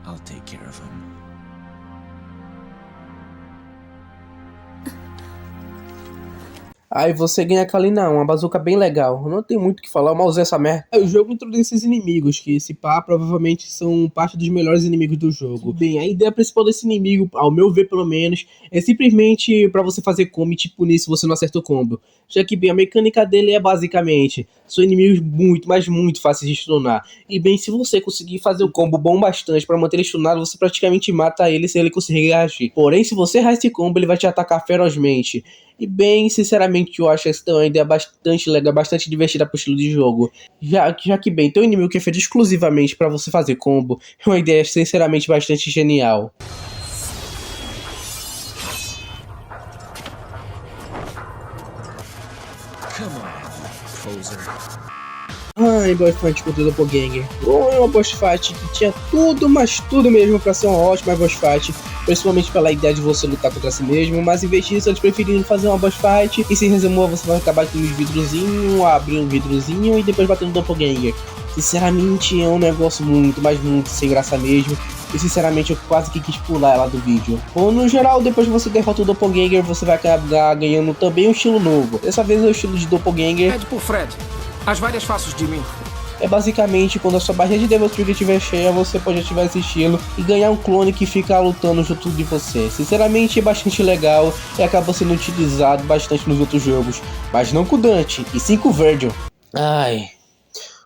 I'll take care of him. Aí você ganha a Kalina, uma bazuca bem legal. Não tem muito o que falar, eu mal usei essa merda. Aí o jogo introduz esses inimigos, que esse pá provavelmente são parte dos melhores inimigos do jogo. Bem, a ideia principal desse inimigo, ao meu ver pelo menos, é simplesmente pra você fazer combo e tipo nisso você não acerta o combo. Já que, bem, a mecânica dele é basicamente, são inimigos muito, mas muito fáceis de stunar. E bem, se você conseguir fazer o combo bom bastante pra manter ele stunado, você praticamente mata ele se ele conseguir reagir. Porém, se você errar esse combo, ele vai te atacar ferozmente. E bem, sinceramente, eu acho essa uma ideia bastante legal, bastante divertida pro estilo de jogo. Já que bem, tem um inimigo que é feito exclusivamente pra você fazer combo, é uma ideia sinceramente bastante genial. Come on, poser. Ai, boss fight contra o Doppelganger. Bom, é uma boss fight que tinha tudo, mas tudo mesmo pra ser uma ótima boss fight. Principalmente pela ideia de você lutar contra si mesmo. Mas em vez disso, eles preferiram fazer uma boss fight. E se resumou, você vai acabar com os vidrozinhos, abrir um vidrozinho e depois bater no Doppelganger. Sinceramente, é um negócio muito, mas muito sem graça mesmo. E sinceramente, eu quase que quis pular ela do vídeo. Ou no geral, depois que você derrota o Doppelganger, você vai acabar ganhando também um estilo novo. Dessa vez é o estilo de Doppelganger. Pede por Fred. As várias faces de mim. É basicamente quando a sua barreira de Devil Trigger estiver cheia, você pode ativar esse estilo e ganhar um clone que fica lutando junto de você. Sinceramente é bastante legal e acaba sendo utilizado bastante nos outros jogos, mas não com o Dante, e sim com o Virgil. Ai,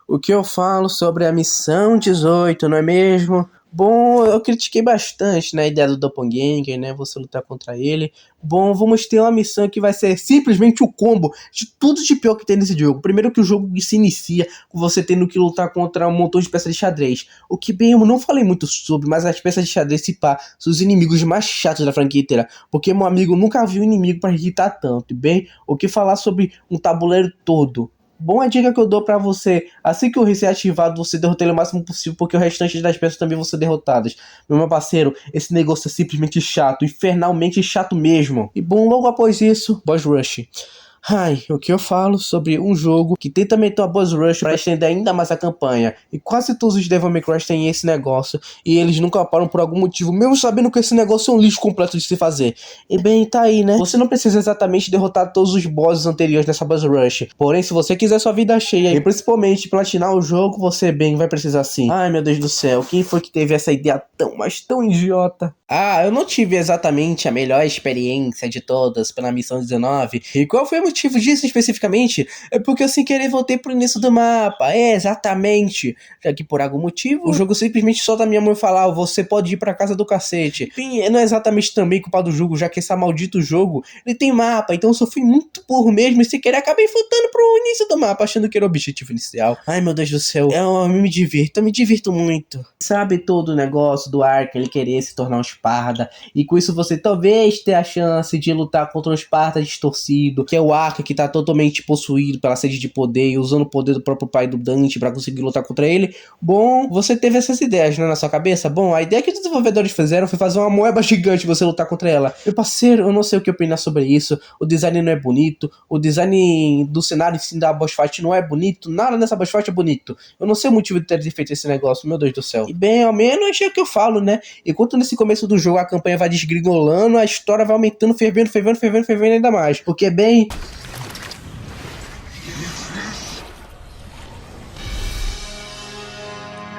o que eu falo sobre a missão 18, não é mesmo? Bom, eu critiquei bastante na ideia do Doppelganger, né, você lutar contra ele. Bom, vamos ter uma missão que vai ser simplesmente o combo de tudo de pior que tem nesse jogo. Primeiro que o jogo se inicia com você tendo que lutar contra um montão de peças de xadrez. O que bem, eu não falei muito sobre, mas as peças de xadrez, se pá, são os inimigos mais chatos da franquia inteira. Porque meu amigo nunca viu um inimigo para irritar tanto. E bem, o que falar sobre um tabuleiro todo. Bom, a dica que eu dou pra você, assim que o reset é ativado, você derrota ele o máximo possível, porque o restante das peças também vão ser derrotadas. Meu parceiro, esse negócio é simplesmente chato, infernalmente chato mesmo. E bom, logo após isso, Boss Rush. Ai, o que eu falo sobre um jogo que tenta meter uma boss rush pra estender ainda mais a campanha. E quase todos os Devil May Cry têm esse negócio. E eles nunca param por algum motivo, mesmo sabendo que esse negócio é um lixo completo de se fazer. E bem, tá aí, né? Você não precisa exatamente derrotar todos os bosses anteriores dessa boss rush. Porém, se você quiser sua vida cheia e principalmente platinar o jogo, você bem vai precisar sim. Ai, meu Deus do céu, quem foi que teve essa ideia tão, mas tão idiota? Ah, eu não tive exatamente a melhor experiência de todas pela missão 19. E qual foi o motivo disso especificamente? É porque eu sem querer voltei pro início do mapa. É, exatamente. Já que por algum motivo, o jogo simplesmente solta a minha mão e fala: você pode ir pra casa do cacete. Enfim, não é exatamente também culpa do jogo, já que esse maldito jogo, ele tem mapa. Então eu só fui muito burro mesmo e sem querer acabei voltando pro início do mapa, achando que era o objetivo inicial. Ai, meu Deus do céu. Eu me divirto muito. Sabe todo o negócio do Ark, ele querer se tornar um Esparda, e com isso você talvez tenha a chance de lutar contra um Esparta distorcido, que é o Ark, que tá totalmente possuído pela sede de poder e usando o poder do próprio pai do Dante pra conseguir lutar contra ele. Bom, você teve essas ideias, né, na sua cabeça? Bom, a ideia que os desenvolvedores fizeram foi fazer uma moeba gigante e você lutar contra ela. Meu parceiro, eu não sei o que opinar sobre isso. O design não é bonito, o design do cenário em si da boss fight não é bonito, nada nessa boss fight é bonito. Eu não sei o motivo de ter feito esse negócio, meu Deus do céu. E bem, ao menos é o que eu falo, né? Enquanto nesse começo do jogo a campanha vai desgringolando, a história vai aumentando, fervendo ainda mais. Porque, bem...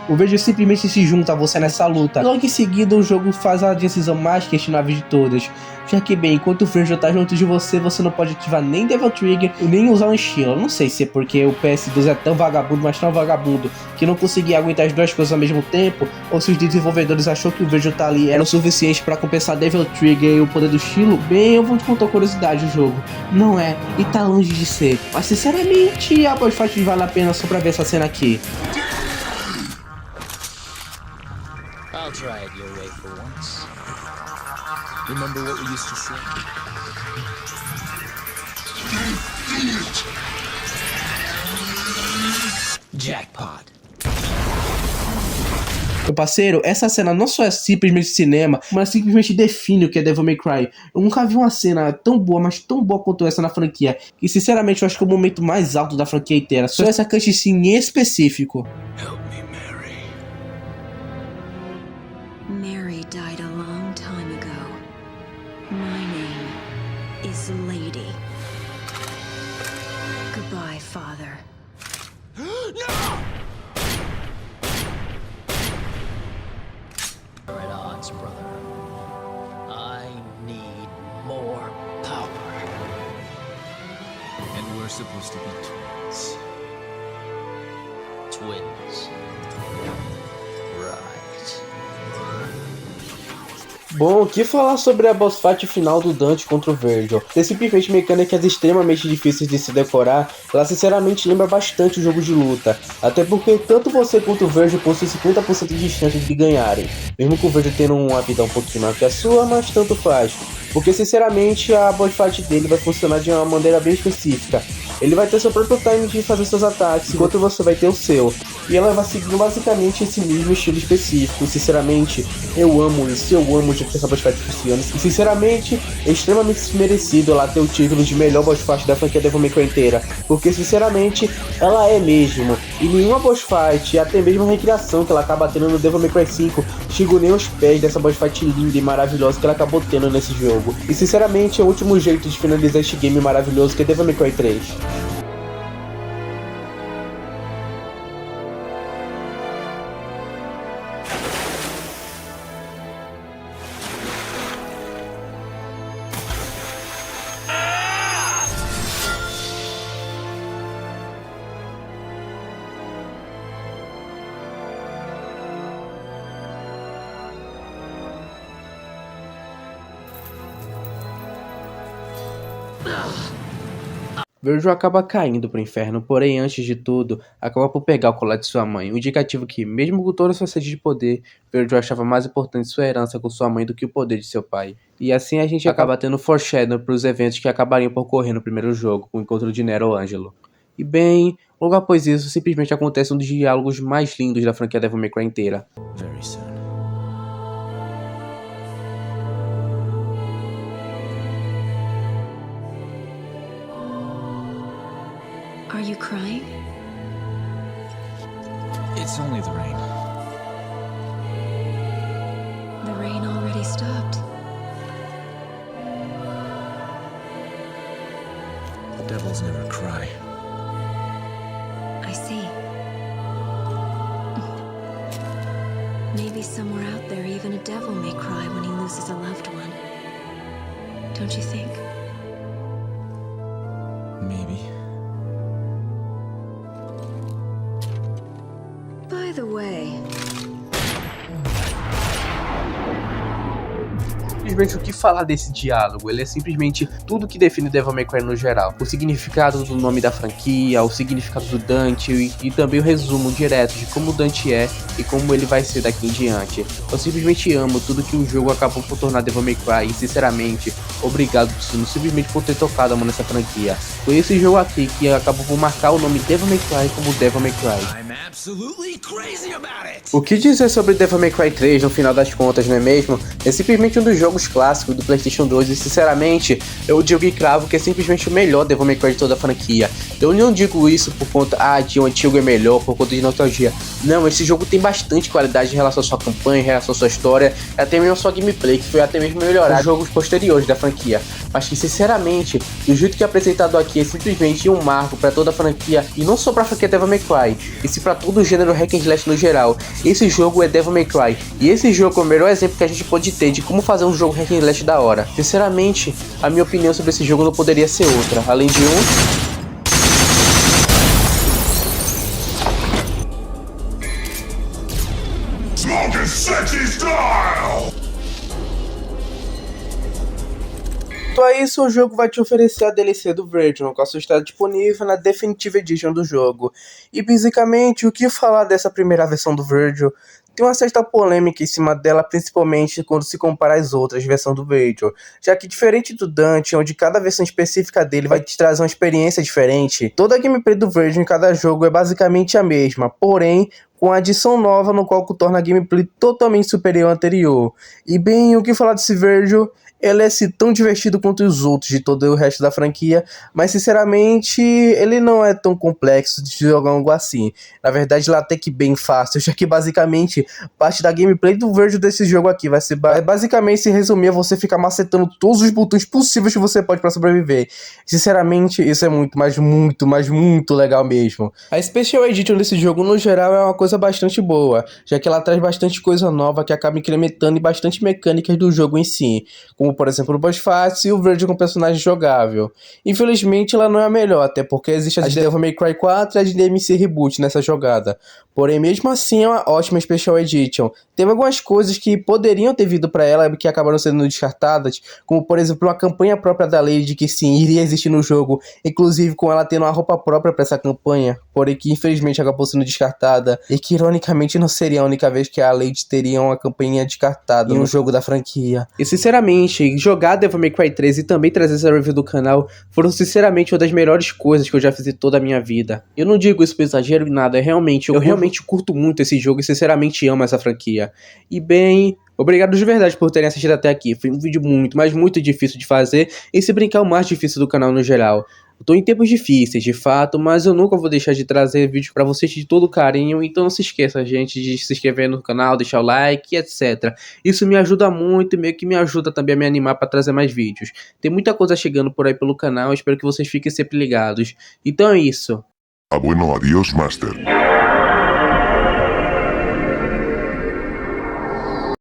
o Virgil simplesmente se junta a você nessa luta. Logo em seguida, o jogo faz a decisão mais questionável de todas. Já que, bem, enquanto o Virgil tá junto de você, você não pode ativar nem Devil Trigger, nem usar um estilo. Não sei se é porque o PS2 é tão vagabundo, mas tão vagabundo, que não conseguia aguentar as duas coisas ao mesmo tempo, ou se os desenvolvedores achou que o Virgil tá ali era o suficiente pra compensar Devil Trigger e o poder do estilo. Bem, eu vou te contar curiosidade do jogo. Não é, e tá longe de ser. Mas sinceramente, a boss fight vale a pena só pra ver essa cena aqui. I'll try it your way for once. Remember what we used to say? Jackpot. Meu parceiro, essa cena não só é simplesmente cinema, mas simplesmente define o que é Devil May Cry. Eu nunca vi uma cena tão boa, mas tão boa quanto essa na franquia, que sinceramente eu acho que é o momento mais alto da franquia inteira, só essa cutscene em específico. Help me, Mary. Mary died a long time ago. My name is Lady. Goodbye, Father. We're at odds, brother. I need more power. And we're supposed to be twins. Twins. Right. Bom, o que falar sobre a boss fight final do Dante contra o Virgil? Ter simplesmente mecânicas extremamente difíceis de se decorar, ela sinceramente lembra bastante o jogo de luta, até porque tanto você quanto o Virgil possuem 50% de chance de ganharem, mesmo com o Virgil tendo uma vida um pouquinho maior que a sua, mas tanto faz, porque sinceramente a boss fight dele vai funcionar de uma maneira bem específica. Ele vai ter seu próprio time de fazer seus ataques, enquanto você vai ter o seu. E ela vai seguir basicamente esse mesmo estilo específico. Sinceramente, eu amo isso, eu amo de que essa boss fight funciona. E sinceramente, é extremamente merecido ela ter o título de melhor boss fight da franquia Devil May Cry inteira. Porque sinceramente, ela é mesmo. E nenhuma boss fight, até mesmo a recriação que ela acaba tendo no Devil May Cry 5, chegou nem aos pés dessa boss fight linda e maravilhosa que ela acabou tendo nesse jogo. E sinceramente, é o último jeito de finalizar este game maravilhoso que é Devil May Cry 3. Virgil acaba caindo pro inferno, porém antes de tudo, acaba por pegar o colar de sua mãe, um indicativo que, mesmo com toda a sua sede de poder, Virgil achava mais importante sua herança com sua mãe do que o poder de seu pai. E assim a gente acaba tendo foreshadow pros eventos que acabariam por ocorrer no primeiro jogo, com o encontro de Nero Angelo. E bem, logo após isso, simplesmente acontece um dos diálogos mais lindos da franquia Devil May Cry inteira. Very soon. Are you crying? It's only the rain. The rain already stopped. Devils never cry. I see. Maybe somewhere out there, even a devil may cry when he loses a loved one. Don't you think? Maybe. By the way, Simplesmente o que falar desse diálogo, ele é simplesmente tudo que define Devil May Cry no geral. O significado do nome da franquia, o significado do Dante e também o resumo direto de como o Dante é e como ele vai ser daqui em diante. Eu simplesmente amo tudo que o jogo acabou por tornar Devil May Cry e sinceramente, obrigado simplesmente por ter tocado a mão nessa franquia. Foi esse jogo aqui que acabou por marcar o nome Devil May Cry como Devil May Cry. I'm absolutely crazy about it. O que dizer sobre Devil May Cry 3 no final das contas, não é mesmo? É simplesmente um dos jogos clássicos do PlayStation 2 e sinceramente, eu digo e cravo que é simplesmente o melhor Devil May Cry de toda a franquia. Eu não digo isso por conta, de o antigo é melhor, por conta de nostalgia. Não, esse jogo tem bastante qualidade em relação à sua campanha, em relação à sua história, até mesmo a sua gameplay, que foi até mesmo melhorar jogos posteriores da franquia. mas que sinceramente, do jeito que é apresentado aqui é simplesmente um marco para toda a franquia, e não só para a franquia Devil May Cry, e sim para todo o gênero hack and slash no geral. Esse jogo é Devil May Cry, e esse jogo é o melhor exemplo que a gente pode ter de como fazer um jogo hack and slash da hora. Sinceramente, a minha opinião sobre esse jogo não poderia ser outra, além de Smoking sexy style! Então é isso, o jogo vai te oferecer a DLC do Verge, no qual só está disponível na Definitive Edition do jogo. E basicamente, o que falar dessa primeira versão do Verge? Tem uma certa polêmica em cima dela, principalmente quando se compara às outras versões do Verge, já que diferente do Dante, onde cada versão específica dele vai te trazer uma experiência diferente, toda a gameplay do Verge em cada jogo é basicamente a mesma, porém com a adição nova no qual torna a gameplay totalmente superior ao anterior. E bem, o que falar desse Verge? Ele é tão divertido quanto os outros de todo o resto da franquia, mas sinceramente ele não é tão complexo de jogar algo assim. Na verdade, ele é até que bem fácil, já que basicamente parte da gameplay do Verge desse jogo aqui vai ser basicamente se resumir a você ficar macetando todos os botões possíveis que você pode para sobreviver. Sinceramente, isso é muito legal mesmo. A Special Edition desse jogo no geral é uma coisa bastante boa, já que ela traz bastante coisa nova que acaba incrementando e bastante mecânicas do jogo em si, como por exemplo o boss fight e o Verge com personagem jogável. Infelizmente ela não é a melhor, até porque existe a de Devil May Cry 4 e a de DMC Reboot nessa jogada. Porém, mesmo assim é uma ótima Special Edition. Teve algumas coisas que poderiam ter vindo para ela que acabaram sendo descartadas, como por exemplo uma campanha própria da Lady que sim, iria existir no jogo, inclusive com ela tendo uma roupa própria para essa campanha, porém que infelizmente acabou sendo descartada, e que ironicamente não seria a única vez que a Lady teria uma campanha descartada em um jogo da franquia. E sinceramente, jogar Devil May Cry 3 e também trazer essa review do canal foram sinceramente uma das melhores coisas que eu já fiz em toda a minha vida. Eu não digo isso por exagero em nada, eu realmente curto muito esse jogo e sinceramente amo essa franquia. E bem, obrigado de verdade por terem assistido até aqui. Foi um vídeo muito difícil de fazer, e se brincar, o mais difícil do canal no geral. Eu tô em tempos difíceis, de fato, mas eu nunca vou deixar de trazer vídeos pra vocês de todo carinho, então não se esqueça, gente, de se inscrever no canal, deixar o like, etc. Isso me ajuda muito e meio que me ajuda também a me animar pra trazer mais vídeos. Tem muita coisa chegando por aí pelo canal, espero que vocês fiquem sempre ligados. Então é isso. Ah, bueno, adiós, Master.